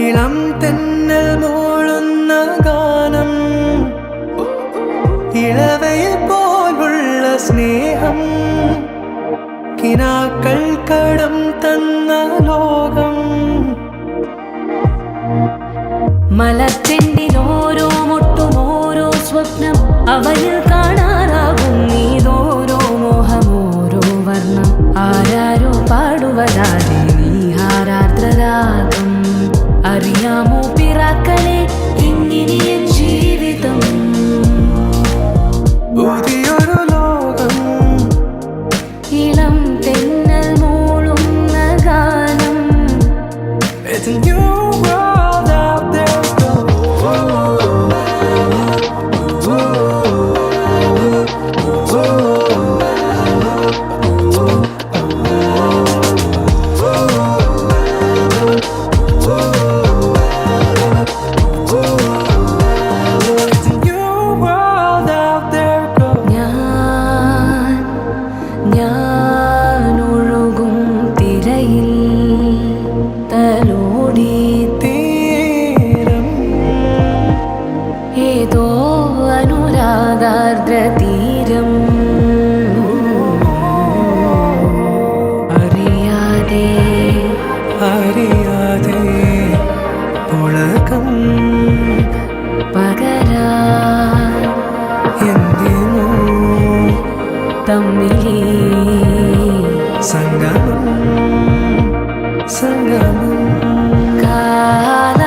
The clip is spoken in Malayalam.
ഇളം തെന്നൽ മൂളുന്ന ഗാനം, ഇളവയിൽ പോലുള്ള സ്നേഹം, കിനാക്കൾ കടം തന്ന ലോകം. മലച്ചെണ്ടിലോരോ മുട്ടും ഓരോ സ്വപ്നം, അവയിൽ കാണാറാകും നീതോരോ മോഹമോരോ വർണ്ണം. ആരാരോ പാടുവതാതെ നീഹാരാർദ്രരാഗം. അറിയാമോ പിറാക്കളെ ഇങ്ങിനിയൻ ജീവിതം പുതിയൊരു ലോകം, ഇളം തെന്നൽ മൂളുന്ന ഗാനം. It's a new world out there. It's a new world out there. ഞാൻ ഒഴുകും തിരയിൽ തലോടി തീരം ഏതോ അനുരാഗാർദ്ര തീരം. അറിയാതെ അറിയാതെ പുളകം പകരാൻ എന്തിനോ തമ്മിലേ സംഗമം സംഗമം. കാല